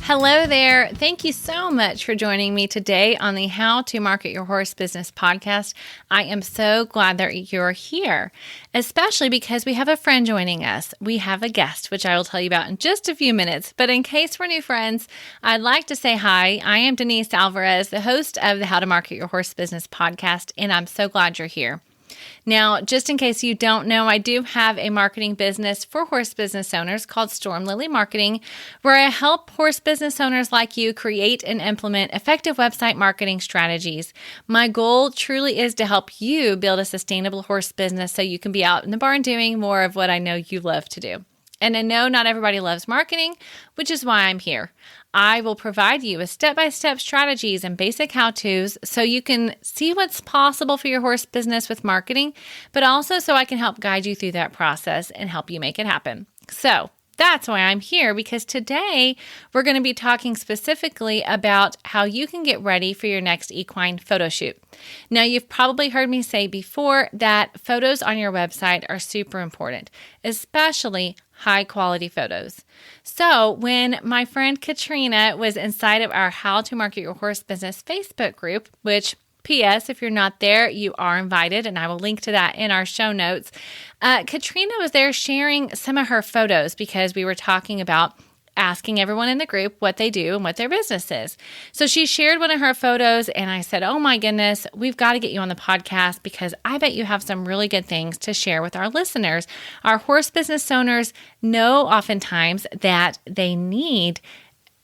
Hello there. Thank you so much for joining me today on the How to Market Your Horse Business podcast. I am so glad that you're here, especially because we have a friend joining us. We have a guest, which I will tell you about in just a few minutes. But in case we're new friends, I'd like to say hi. I am Denise Alvarez, the host of the How to Market Your Horse Business podcast, and I'm so glad you're here. Now, just in case you don't know, I do have a marketing business for horse business owners called Storm Lily Marketing, where I help horse business owners like you create and implement effective website marketing strategies. My goal truly is to help you build a sustainable horse business so you can be out in the barn doing more of what I know you love to do. And I know not everybody loves marketing, which is why I'm here. I will provide you with step-by-step strategies and basic how-tos so you can see what's possible for your horse business with marketing, but also so I can help guide you through that process and help you make it happen. So that's why I'm here, because today we're going to be talking specifically about how you can get ready for your next equine photo shoot. Now, you've probably heard me say before that photos on your website are super important, especially high quality photos. So when my friend Catrina was inside of our How to Market Your Horse Business Facebook group, which P.S. if you're not there, you are invited, and I will link to that in our show notes. Catrina was there sharing some of her photos because we were talking about asking everyone in the group what they do and what their business is. So she shared one of her photos, and I said, oh my goodness, we've got to get you on the podcast because I bet you have some really good things to share with our listeners. Our horse business owners know oftentimes that they need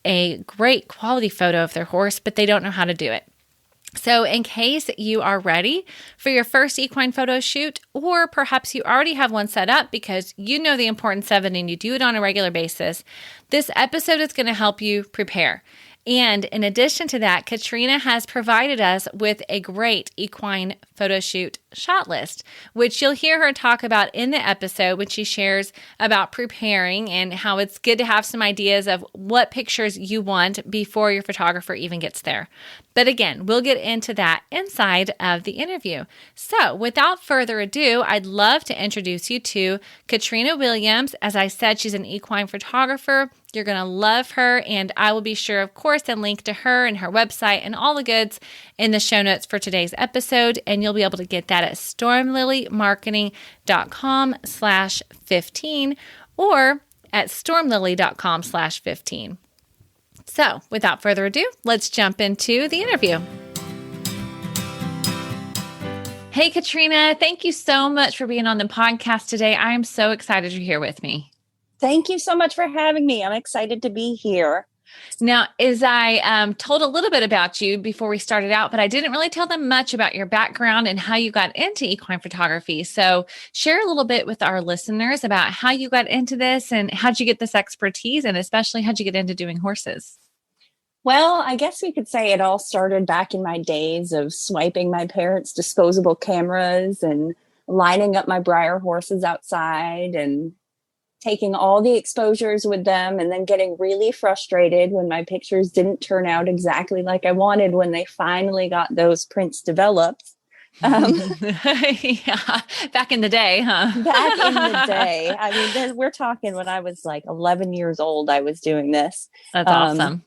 a great quality photo of their horse, but they don't know how to do it. So in case you are ready for your first equine photo shoot, or perhaps you already have one set up because you know the importance of it and you do it on a regular basis, this episode is going to help you prepare. And in addition to that, Catrina has provided us with a great equine photo shoot shot list, which you'll hear her talk about in the episode when she shares about preparing and how it's good to have some ideas of what pictures you want before your photographer even gets there. But again, we'll get into that inside of the interview. So without further ado, I'd love to introduce you to Catrina Williams. As I said, she's an equine photographer. You're going to love her, and I will be sure, of course, to link to her and her website and all the goods in the show notes for today's episode, and you'll be able to get that at stormlilymarketing.com/15 or at stormlily.com/15. So without further ado, let's jump into the interview. Hey, Catrina, thank you so much for being on the podcast today. I am so excited you're here with me. Thank you so much for having me. I'm excited to be here. Now, as I told a little bit about you before we started out, but I didn't really tell them much about your background and how you got into equine photography. So share a little bit with our listeners about how you got into this and how'd you get this expertise, and especially how'd you get into doing horses? Well, I guess we could say it all started back in my days of swiping my parents' disposable cameras and lining up my Breyer horses outside and taking all the exposures with them, and then getting really frustrated when my pictures didn't turn out exactly like I wanted when they finally got those prints developed. Yeah, back in the day, huh? Back in the day. I mean, we're talking when I was like 11 years old, I was doing this. That's awesome.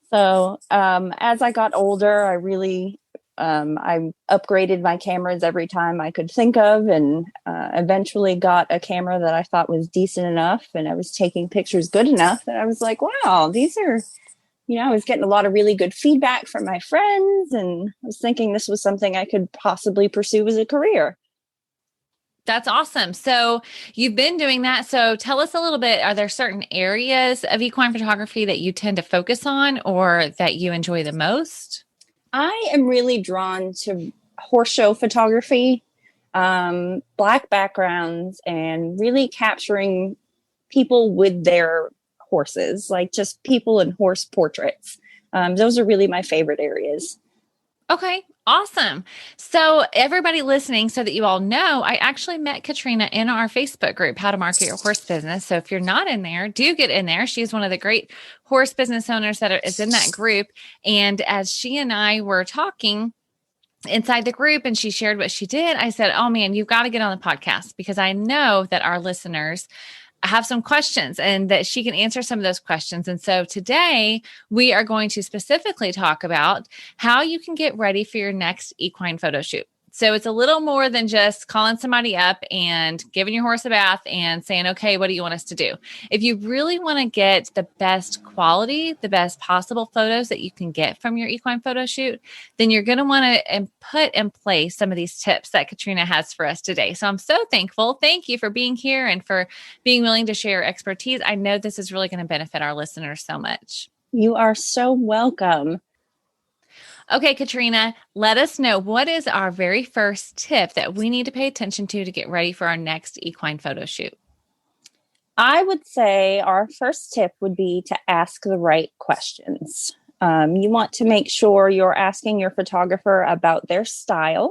So as I got older, I really I upgraded my cameras every time I could think of, and eventually got a camera that I thought was decent enough, and I was taking pictures good enough that I was like, wow, these are, I was getting a lot of really good feedback from my friends, and I was thinking this was something I could possibly pursue as a career. That's awesome. So you've been doing that. So tell us a little bit, are there certain areas of equine photography that you tend to focus on or that you enjoy the most? I am really drawn to horse show photography, black backgrounds, and really capturing people with their horses, like just people in horse portraits. Those are really my favorite areas. Okay, awesome. So everybody listening, so that you all know, I actually met Catrina in our Facebook group, How to Market Your Horse Business. So if you're not in there, do get in there. She's one of the great horse business owners that is in that group. And as she and I were talking inside the group and she shared what she did, I said, oh man, you've got to get on the podcast because I know that our listeners have some questions and that she can answer some of those questions. And so today we are going to specifically talk about how you can get ready for your next equine photo shoot. So it's a little more than just calling somebody up and giving your horse a bath and saying, okay, what do you want us to do? If you really want to get the best quality, the best possible photos that you can get from your equine photo shoot, then you're going to want to put in place some of these tips that Catrina has for us today. So I'm so thankful. Thank you for being here and for being willing to share your expertise. I know this is really going to benefit our listeners so much. You are so welcome. Okay, Catrina, let us know, what is our very first tip that we need to pay attention to get ready for our next equine photo shoot? I would say our first tip would be to ask the right questions. You want to make sure you're asking your photographer about their style.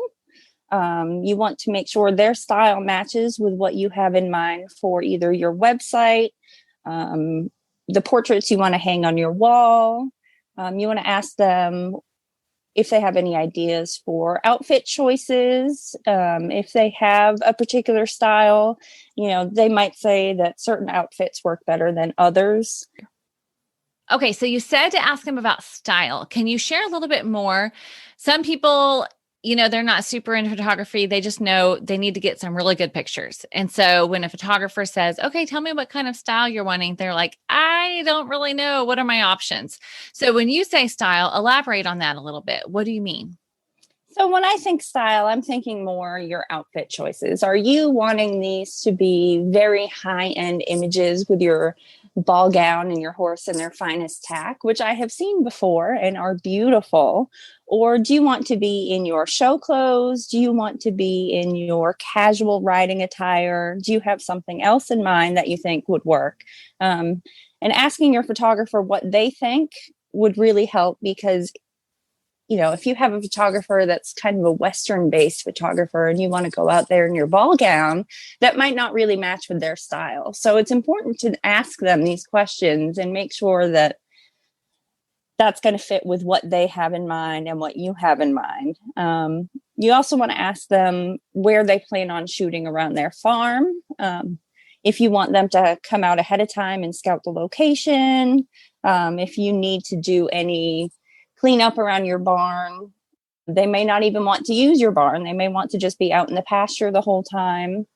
You want to make sure their style matches with what you have in mind for either your website, the portraits you want to hang on your wall. You want to ask them if they have any ideas for outfit choices, if they have a particular style. They might say that certain outfits work better than others. Okay, so you said to ask them about style. Can you share a little bit more? Some people, they're not super into photography. They just know they need to get some really good pictures. And so when a photographer says, okay, tell me what kind of style you're wanting, they're like, I don't really know. What are my options? So when you say style, elaborate on that a little bit. What do you mean? So when I think style, I'm thinking more your outfit choices. Are you wanting these to be very high-end images with your ball gown and your horse in their finest tack, which I have seen before and are beautiful? Or do you want to be in your show clothes? Do you want to be in your casual riding attire? Do you have something else in mind that you think would work? And asking your photographer what they think would really help, because if you have a photographer that's kind of a Western-based photographer and you want to go out there in your ball gown, that might not really match with their style. So it's important to ask them these questions and make sure that that's going to fit with what they have in mind and what you have in mind. You also want to ask them where they plan on shooting around their farm. If you want them to come out ahead of time and scout the location, if you need to do any clean up around your barn. They may not even want to use your barn. They may want to just be out in the pasture the whole time.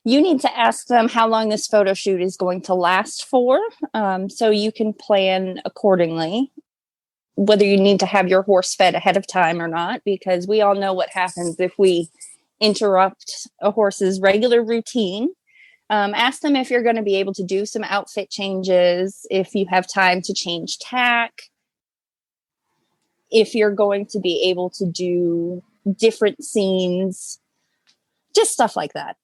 You need to ask them how long this photo shoot is going to last for, so you can plan accordingly, whether you need to have your horse fed ahead of time or not, because we all know what happens if we interrupt a horse's regular routine. Ask them if you're going to be able to do some outfit changes, if you have time to change tack, if you're going to be able to do different scenes, just stuff like that.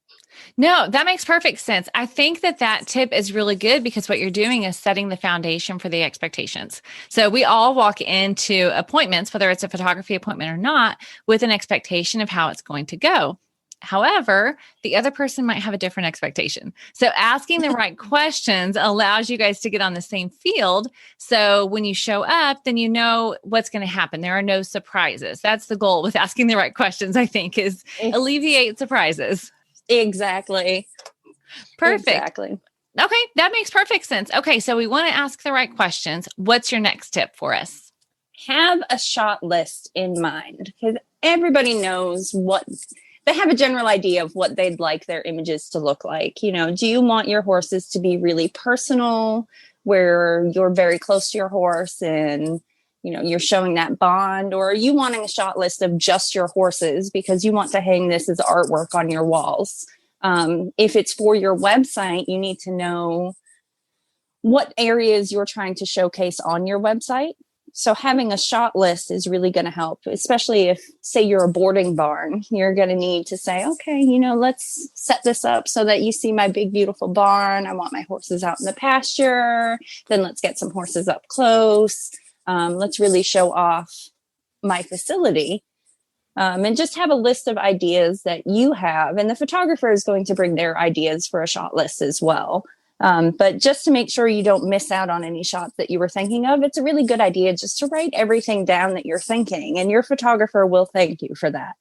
No, that makes perfect sense. I think that tip is really good because what you're doing is setting the foundation for the expectations. So we all walk into appointments, whether it's a photography appointment or not, with an expectation of how it's going to go. However, the other person might have a different expectation. So asking the right questions allows you guys to get on the same field. So when you show up, then you know what's going to happen. There are no surprises. That's the goal with asking the right questions, I think, is alleviate surprises. Exactly. Perfect. Exactly. Okay, that makes perfect sense. Okay, so we want to ask the right questions. What's your next tip for us? Have a shot list in mind, because everybody knows they have a general idea of what they'd like their images to look like. Do you want your horses to be really personal, where you're very close to your horse and, you're showing that bond? Or are you wanting a shot list of just your horses because you want to hang this as artwork on your walls? If it's for your website, you need to know what areas you're trying to showcase on your website. So having a shot list is really going to help, especially if, say, you're a boarding barn. You're going to need to say, okay, let's set this up so that you see my big, beautiful barn. I want my horses out in the pasture. Then let's get some horses up close. Let's really show off my facility. And just have a list of ideas that you have. And the photographer is going to bring their ideas for a shot list as well. But just to make sure you don't miss out on any shots that you were thinking of, it's a really good idea just to write everything down that you're thinking, and your photographer will thank you for that.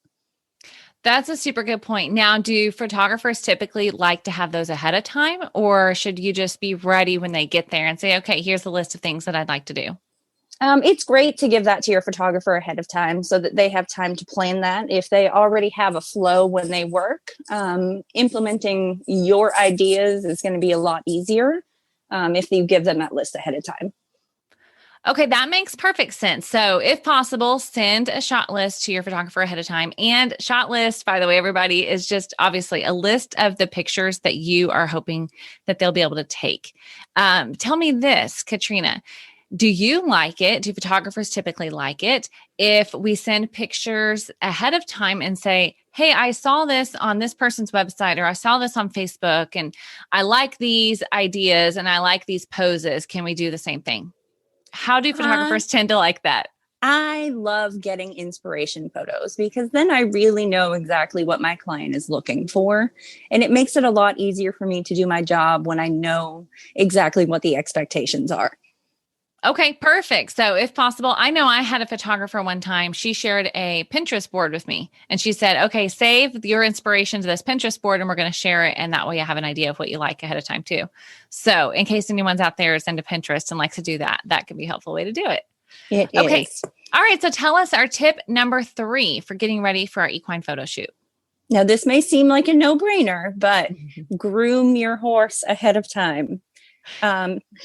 That's a super good point. Now, do photographers typically like to have those ahead of time, or should you just be ready when they get there and say, okay, here's the list of things that I'd like to do? It's great to give that to your photographer ahead of time so that they have time to plan that. If they already have a flow when they work, implementing your ideas is going to be a lot easier if you give them that list ahead of time. Okay, that makes perfect sense. So, if possible, send a shot list to your photographer ahead of time. And shot list, by the way, everybody, is just obviously a list of the pictures that you are hoping that they'll be able to take. Tell me this, Catrina. Do you like it? Do photographers typically like it if we send pictures ahead of time and say, hey, I saw this on this person's website, or I saw this on Facebook, and I like these ideas and I like these poses. Can we do the same thing? How do photographers tend to like that? I love getting inspiration photos because then I really know exactly what my client is looking for. And it makes it a lot easier for me to do my job when I know exactly what the expectations are. Okay, perfect. So if possible, I know I had a photographer one time. She shared a Pinterest board with me and she said, okay, save your inspiration to this Pinterest board and we're going to share it. And that way I have an idea of what you like ahead of time too. So in case anyone's out there is into Pinterest and likes to do that, that could be a helpful way to do it. It okay. is. All right. So tell us our tip number 3 for getting ready for our equine photo shoot. Now, this may seem like a no-brainer, but groom your horse ahead of time.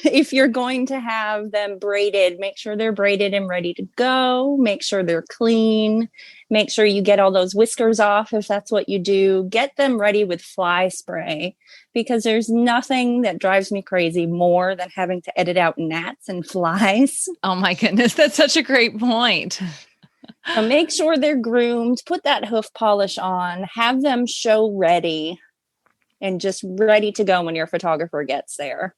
If you're going to have them braided, make sure they're braided and ready to go. Make sure they're clean. Make sure you get all those whiskers off if that's what you do. Get them ready with fly spray because there's nothing that drives me crazy more than having to edit out gnats and flies. Oh my goodness, that's such a great point. So make sure they're groomed, put that hoof polish on, have them show ready and just ready to go when your photographer gets there.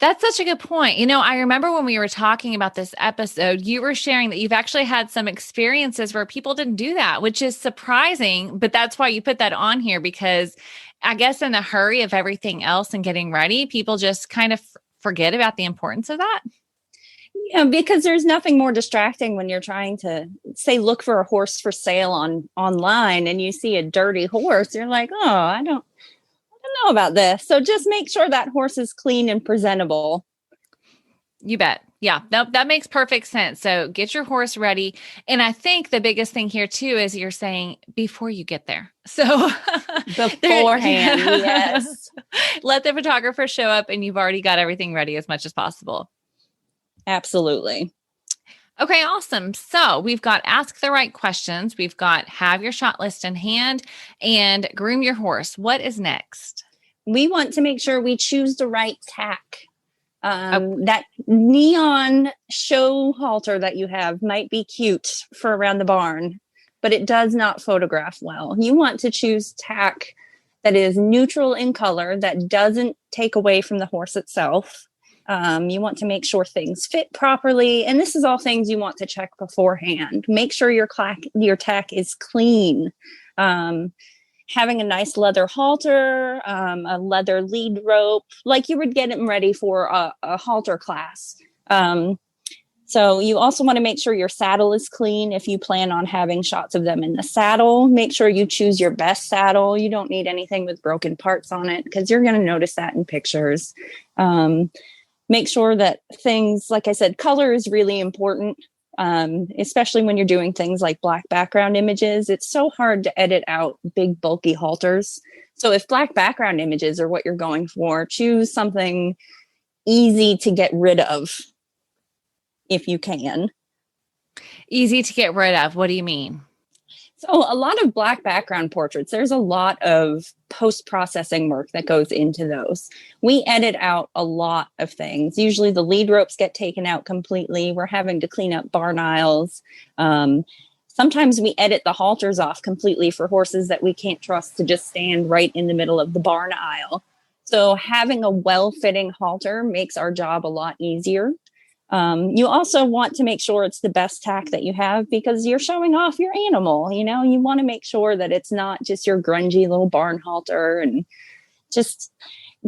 That's such a good point. You know, I remember when we were talking about this episode, you were sharing that you've actually had some experiences where people didn't do that, which is surprising, but that's why you put that on here because I guess in the hurry of everything else and getting ready, people just kind of forget about the importance of that. Yeah, because there's nothing more distracting when you're trying to say, look for a horse for sale online and you see a dirty horse. You're like, oh, I don't know about this. So just make sure that horse is clean and presentable. You bet. Yeah, that makes perfect sense. So get your horse ready. And I think the biggest thing here too is you're saying before you get there. So beforehand, yes. Let the photographer show up and you've already got everything ready as much as possible. Absolutely. Okay, awesome. So we've got ask the right questions. We've got have your shot list in hand and groom your horse. What is next? We want to make sure we choose the right tack. That neon show halter that you have might be cute for around the barn, but it does not photograph well. You want to choose tack that is neutral in color, that doesn't take away from the horse itself. You want to make sure things fit properly. And this is all things you want to check beforehand. Make sure your tack is clean. Having a nice leather halter, a leather lead rope, like you would get them ready for a halter class. So you also want to make sure your saddle is clean. If you plan on having shots of them in the saddle, make sure you choose your best saddle. You don't need anything with broken parts on it because you're going to notice that in pictures. Make sure that things, like I said, color is really important, especially when you're doing things like black background images. It's so hard to edit out big, bulky halters. So if black background images are what you're going for, choose something easy to get rid of if you can. Easy to get rid of. What do you mean? So a lot of black background portraits, there's a lot of post-processing work that goes into those. We edit out a lot of things. Usually the lead ropes get taken out completely. We're having to clean up barn aisles. Sometimes we edit the halters off completely for horses that we can't trust to just stand right in the middle of the barn aisle. So having a well-fitting halter makes our job a lot easier. You also want to make sure it's the best tack that you have because you're showing off your animal. You know, you want to make sure that it's not just your grungy little barn halter, and just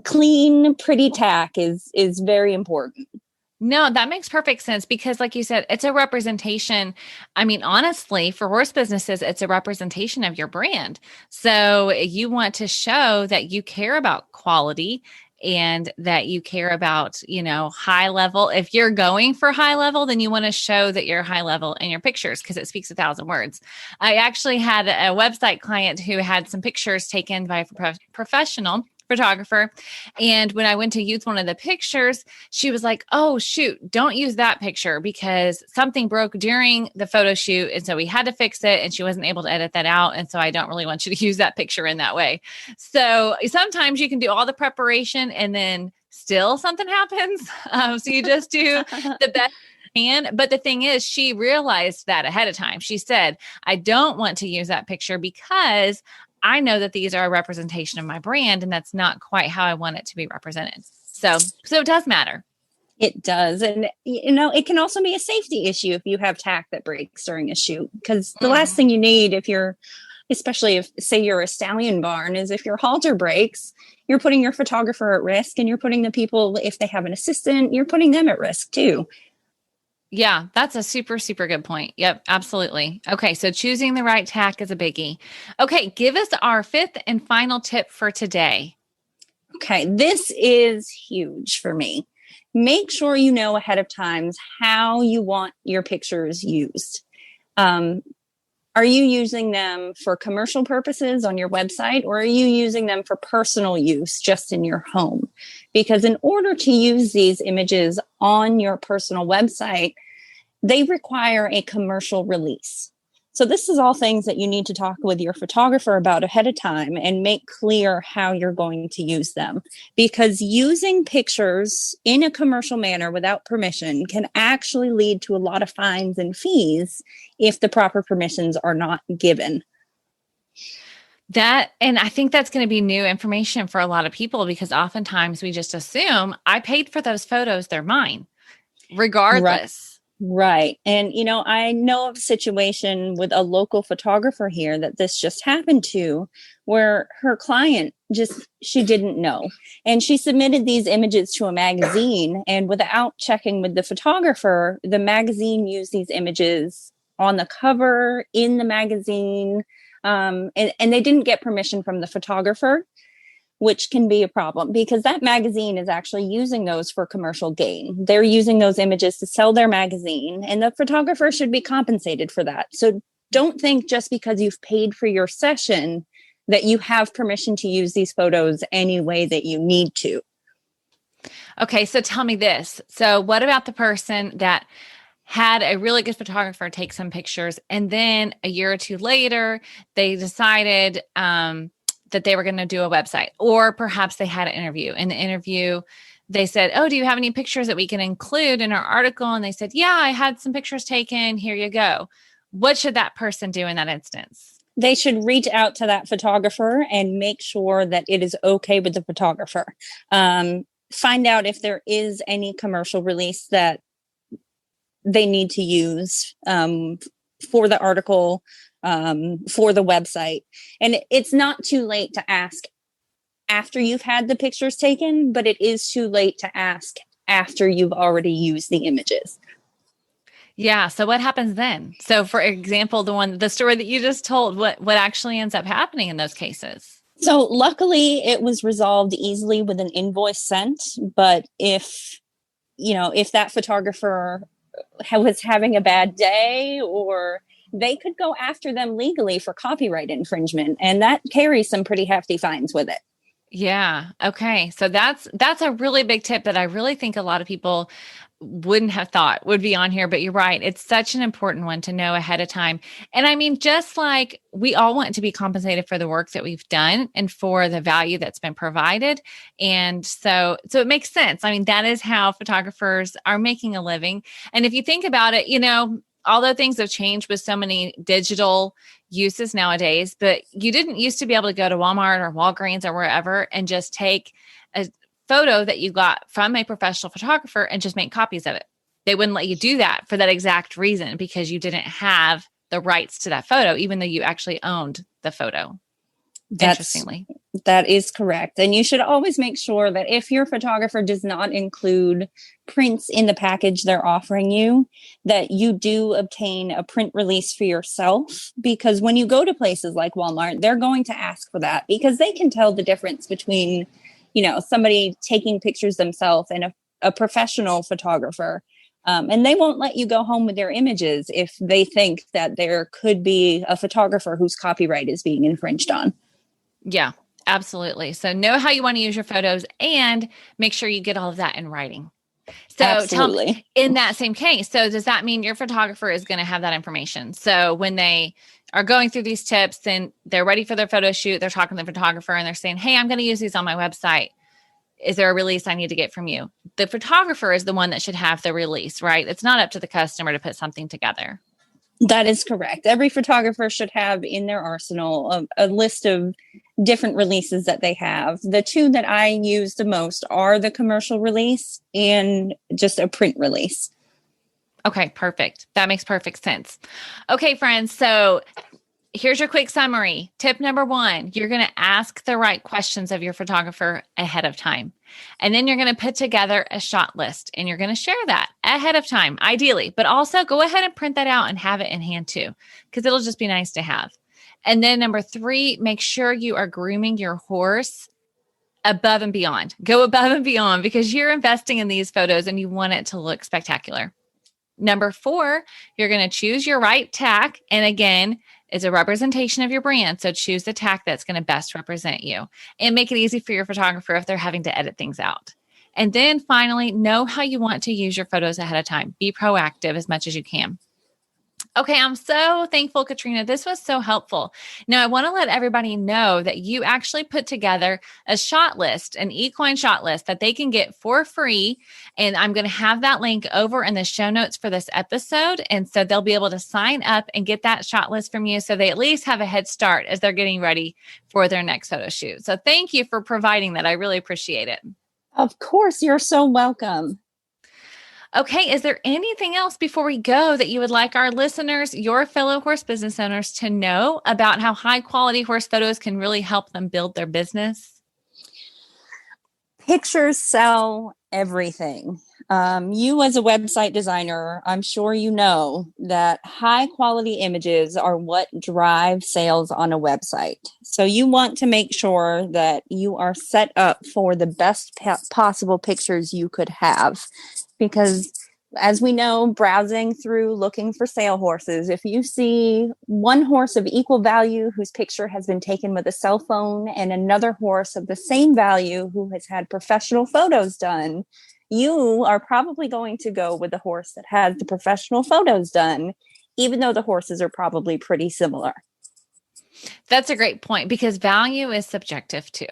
clean, pretty tack is very important. No, that makes perfect sense because, like you said, it's a representation. I mean, honestly, for horse businesses, it's a representation of your brand. So you want to show that you care about quality and that you care about, high level. If you're going for high level, then you want to show that you're high level in your pictures because it speaks 1,000 words. I actually had a website client who had some pictures taken by a professional photographer. And when I went to use one of the pictures, she was like, "Oh, shoot, don't use that picture because something broke during the photo shoot. And so we had to fix it. And she wasn't able to edit that out. And so I don't really want you to use that picture in that way." So sometimes you can do all the preparation and then still something happens. So you just do the best. But the thing is, she realized that ahead of time. She said, "I don't want to use that picture because I know that these are a representation of my brand, and that's not quite how I want it to be represented." So it does matter. It does. And, it can also be a safety issue if you have tack that breaks during a shoot, because the last thing you need especially if, say, you're a stallion barn, is if your halter breaks, you're putting your photographer at risk, and you're putting the people, if they have an assistant, you're putting them at risk too. Yeah, that's a super, super good point. Yep, absolutely. Okay, so choosing the right tack is a biggie. Okay, give us our fifth and final tip for today. Okay, this is huge for me. Make sure you know ahead of time how you want your pictures used. Are you using them for commercial purposes on your website, or are you using them for personal use just in your home? Because in order to use these images on your personal website, they require a commercial release. So this is all things that you need to talk with your photographer about ahead of time and make clear how you're going to use them. Because using pictures in a commercial manner without permission can actually lead to a lot of fines and fees if the proper permissions are not given. And I think that's going to be new information for a lot of people because oftentimes we just assume I paid for those photos, they're mine, regardless. Right. And, I know of a situation with a local photographer here that this just happened to, where her client she didn't know. And she submitted these images to a magazine, and without checking with the photographer, the magazine used these images on the cover, in the magazine. And they didn't get permission from the photographer, which can be a problem because that magazine is actually using those for commercial gain. They're using those images to sell their magazine, and the photographer should be compensated for that. So don't think just because you've paid for your session that you have permission to use these photos any way that you need to. Okay, so tell me this. So what about the person that had a really good photographer take some pictures, and then a year or two later, they decided that they were going to do a website, or perhaps they had an interview. In the interview, they said, "Oh, do you have any pictures that we can include in our article?" And they said, "Yeah, I had some pictures taken. Here you go." What should that person do in that instance? They should reach out to that photographer and make sure that it is okay with the photographer. Find out if there is any commercial release that they need to use for the article, for the website. And it's not too late to ask after you've had the pictures taken, but it is too late to ask after you've already used the images. Yeah. So what happens then? So for example, the story that you just told, what actually ends up happening in those cases? So luckily it was resolved easily with an invoice sent. But if that photographer was having a bad day, or they could go after them legally for copyright infringement, and that carries some pretty hefty fines with it. Yeah. Okay. So that's a really big tip that I really think a lot of people wouldn't have thought would be on here, but you're right. It's such an important one to know ahead of time. And I mean, just like we all want to be compensated for the work that we've done and for the value that's been provided. And so it makes sense. I mean, that is how photographers are making a living. And if you think about it, although things have changed with so many digital uses nowadays, but you didn't used to be able to go to Walmart or Walgreens or wherever and just take a photo that you got from a professional photographer and just make copies of it. They wouldn't let you do that for that exact reason, because you didn't have the rights to that photo, even though you actually owned the photo. Interestingly. That is correct. And you should always make sure that if your photographer does not include prints in the package they're offering you, that you do obtain a print release for yourself. Because when you go to places like Walmart, they're going to ask for that because they can tell the difference between, somebody taking pictures themselves and a professional photographer. And they won't let you go home with their images if they think that there could be a photographer whose copyright is being infringed on. Yeah. Absolutely. So know how you want to use your photos and make sure you get all of that in writing. So Absolutely. In that same case, so does that mean your photographer is going to have that information? So when they are going through these tips, then they're ready for their photo shoot, they're talking to the photographer and they're saying, hey, I'm going to use these on my website. Is there a release I need to get from you? The photographer is the one that should have the release, right? It's not up to the customer to put something together. That is correct. Every photographer should have in their arsenal a list of different releases that they have. The two that I use the most are the commercial release and just a print release. Okay, perfect. That makes perfect sense. Okay, friends. So here's your quick summary. Tip number 1, you're going to ask the right questions of your photographer ahead of time. And then you're going to put together a shot list and you're going to share that ahead of time, ideally, but also go ahead and print that out and have it in hand too, because it'll just be nice to have. And then number 3, make sure you are grooming your horse above and beyond. Go above and beyond because you're investing in these photos and you want it to look spectacular. Number 4, you're going to choose your right tack. And again, it's a representation of your brand. So choose the tack that's going to best represent you and make it easy for your photographer if they're having to edit things out. And then finally, know how you want to use your photos ahead of time. Be proactive as much as you can. Okay, I'm so thankful, Catrina. This was so helpful. Now, I want to let everybody know that you actually put together a shot list, an equine shot list that they can get for free. And I'm going to have that link over in the show notes for this episode. And so they'll be able to sign up and get that shot list from you so they at least have a head start as they're getting ready for their next photo shoot. So thank you for providing that. I really appreciate it. Of course, you're so welcome. Okay, is there anything else before we go that you would like our listeners, your fellow horse business owners, to know about how high quality horse photos can really help them build their business? Pictures sell everything. You as a website designer, I'm sure you know that high quality images are what drive sales on a website. So you want to make sure that you are set up for the best possible pictures you could have. Because as we know, browsing through looking for sale horses, if you see one horse of equal value whose picture has been taken with a cell phone and another horse of the same value who has had professional photos done, you are probably going to go with the horse that has the professional photos done, even though the horses are probably pretty similar. That's a great point because value is subjective too.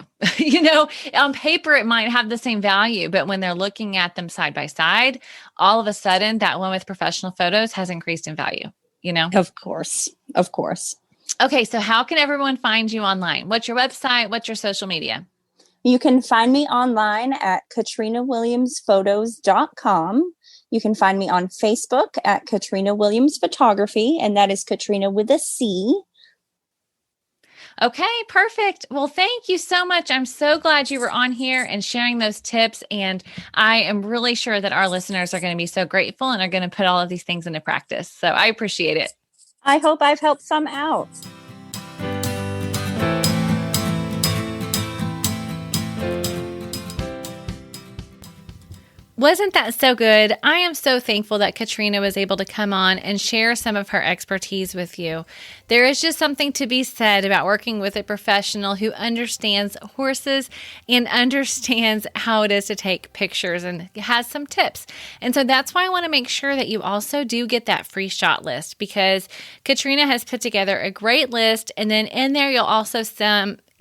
On paper, it might have the same value, but when they're looking at them side by side, all of a sudden that one with professional photos has increased in value, Of course. Of course. Okay. So how can everyone find you online? What's your website? What's your social media? You can find me online at KatrinaWilliamsPhotos.com. You can find me on Facebook at Catrina Williams Photography, and that is Catrina with a C. Okay, perfect. Well, thank you so much. I'm so glad you were on here and sharing those tips. And I am really sure that our listeners are going to be so grateful and are going to put all of these things into practice. So I appreciate it. I hope I've helped some out. Wasn't that so good? I am so thankful that Catrina was able to come on and share some of her expertise with you. There is just something to be said about working with a professional who understands horses and understands how it is to take pictures and has some tips. And so that's why I want to make sure that you also do get that free shot list because Catrina has put together a great list. And then in there, you'll also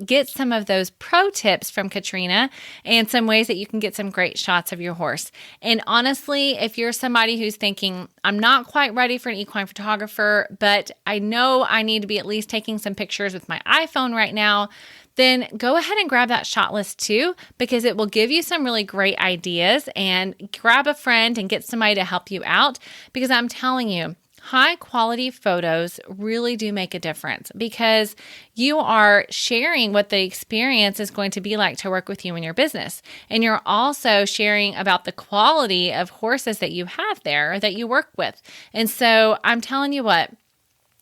get some of those pro tips from Catrina and some ways that you can get some great shots of your horse. And honestly, if you're somebody who's thinking, I'm not quite ready for an equine photographer, but I know I need to be at least taking some pictures with my iPhone right now, then go ahead and grab that shot list too, because it will give you some really great ideas and grab a friend and get somebody to help you out because I'm telling you, high quality photos really do make a difference because you are sharing what the experience is going to be like to work with you in your business. And you're also sharing about the quality of horses that you have there or that you work with. And so I'm telling you what,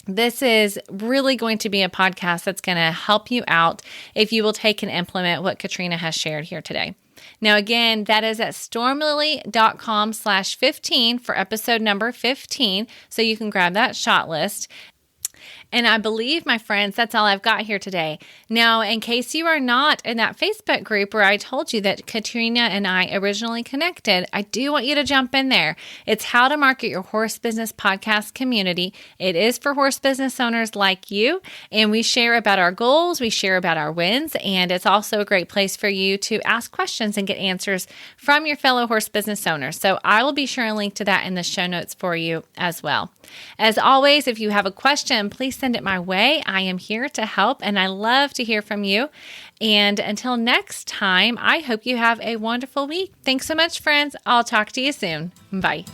this is really going to be a podcast that's going to help you out if you will take and implement what Catrina has shared here today. Now, again, that is at stormlily.com/15 for episode number 15. So you can grab that shot list. And I believe, my friends, that's all I've got here today. Now, in case you are not in that Facebook group where I told you that Catrina and I originally connected, I do want you to jump in there. It's How to Market Your Horse Business podcast community. It is for horse business owners like you, and we share about our goals, we share about our wins, and it's also a great place for you to ask questions and get answers from your fellow horse business owners. So I will be sure and link to that in the show notes for you as well. As always, if you have a question, please send it my way. I am here to help, and I love to hear from you. And until next time, I hope you have a wonderful week. Thanks so much, friends. I'll talk to you soon. Bye.